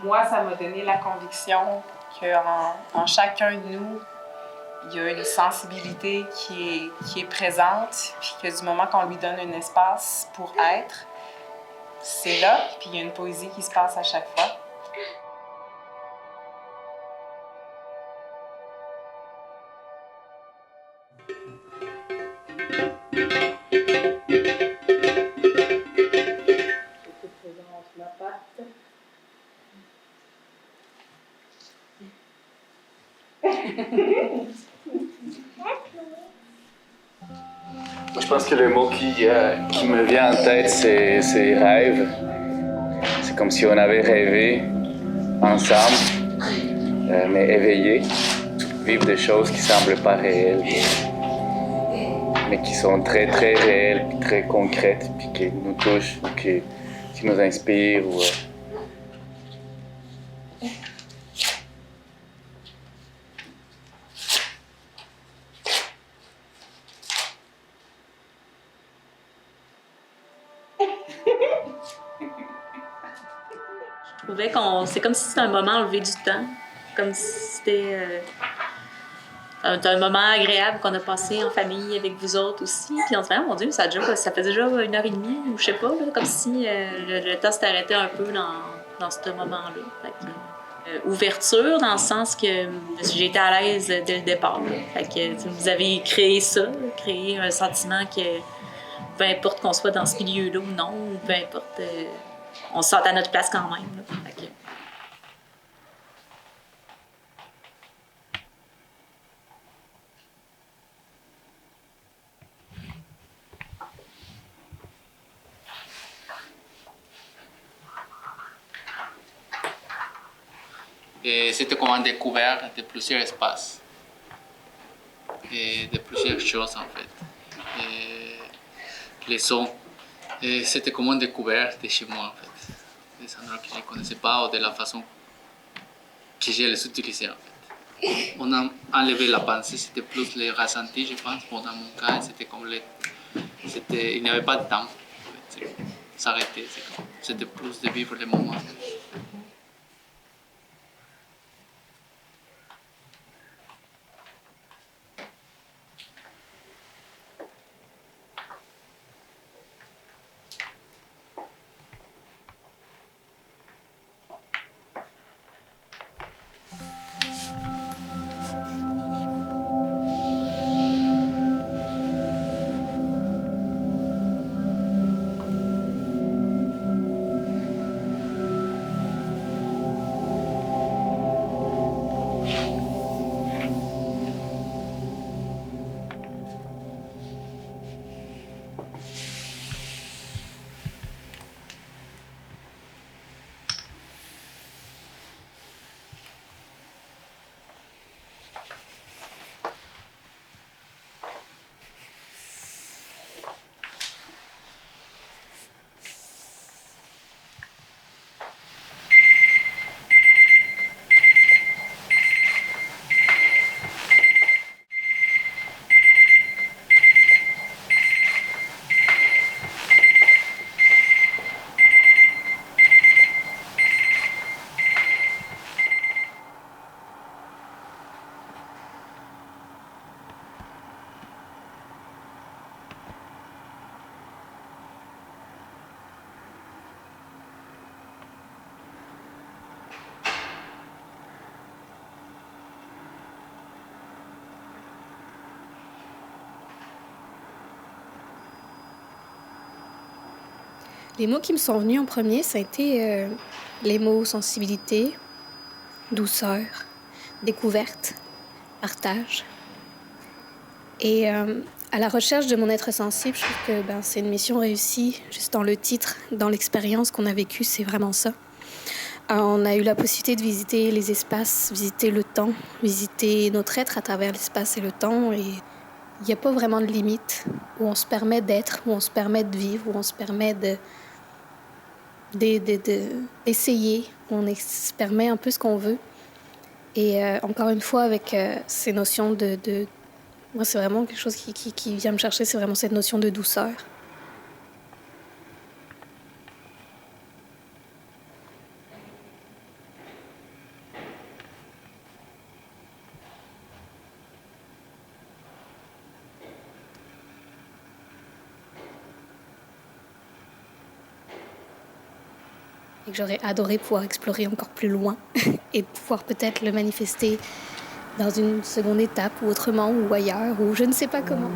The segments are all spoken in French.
Moi, ça m'a donné la conviction qu'en chacun de nous, il y a une sensibilité qui est présente, puis que du moment qu'on lui donne un espace pour être, c'est là, puis il y a une poésie qui se passe à chaque fois. Je te présente ma patte. Je pense que le mot qui me vient en tête, c'est rêve. C'est comme si on avait rêvé ensemble, mais éveillés, vivre des choses qui semblent pas réelles, mais qui sont très très réelles, très concrètes, puis qui nous touchent, ou qui nous inspirent. Je trouvais c'est comme si c'était un moment enlevé du temps, comme si c'était un moment agréable qu'on a passé en famille avec vous autres aussi. Puis on se dit, oh mon Dieu, ça fait déjà 1h30 ou je sais pas, là, comme si le temps s'est arrêté un peu dans ce moment-là. Fait que, ouverture dans le sens que j'ai été à l'aise dès le départ. Là. Fait que vous avez créé ça, créé un sentiment que peu importe qu'on soit dans ce milieu-là ou non, ou peu importe, on se sent à notre place quand même. Là. Fait que, Et c'était comme une découverte de plusieurs espaces et de plusieurs choses en fait. Et les sons, et c'était comme une découverte de chez moi en fait, des endroits que je ne connaissais pas ou de la façon que je les utilisais en fait. On a enlevé la pensée, c'était plus les ressentis je pense. Bon, dans mon cas, c'était comme il n'y avait pas de temps, en fait. S'arrêter, c'était plus de vivre le moment. Les mots qui me sont venus en premier, ça a été les mots sensibilité, douceur, découverte, partage. Et à la recherche de mon être sensible, je trouve que c'est une mission réussie. Juste dans le titre, dans l'expérience qu'on a vécue, c'est vraiment ça. On a eu la possibilité de visiter les espaces, visiter le temps, visiter notre être à travers l'espace et le temps. Et il n'y a pas vraiment de limite où on se permet d'être, où on se permet de vivre, où on se permet d'essayer, où on se permet un peu ce qu'on veut. Et encore une fois, avec ces notions de... Moi, c'est vraiment quelque chose qui vient me chercher, c'est vraiment cette notion de douceur. et que j'aurais adoré pouvoir explorer encore plus loin et pouvoir peut-être le manifester dans une seconde étape ou autrement ou ailleurs ou je ne sais pas comment.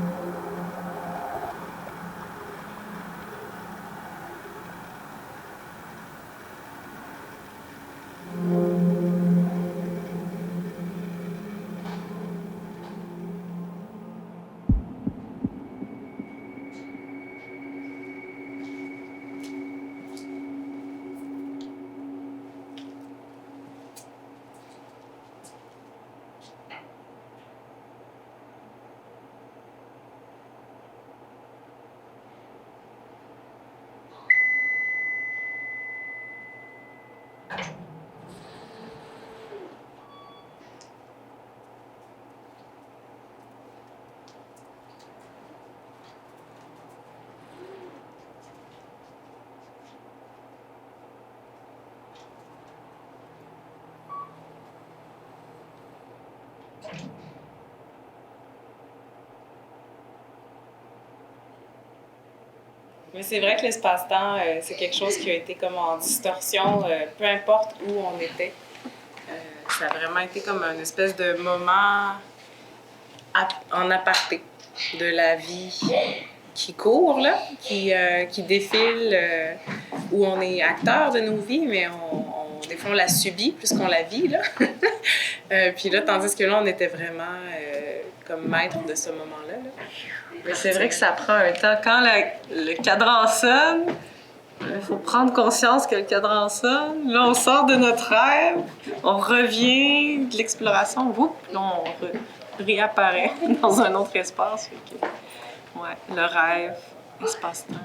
Mais c'est vrai que l'espace-temps, c'est quelque chose qui a été comme en distorsion, peu importe où on était. Ça a vraiment été comme une espèce de moment en aparté de la vie qui court, là, qui défile, où on est acteur de nos vies, mais des fois on la subit plus qu'on la vit, là. Puis là, tandis que là, on était vraiment comme maître de ce moment-là, là. Mais c'est vrai que ça prend un temps. Quand le cadran sonne, il faut prendre conscience que le cadran sonne. Là, on sort de notre rêve, on revient de l'exploration, puis on réapparaît dans un autre espace. Fait que, ouais, le rêve, espace-temps.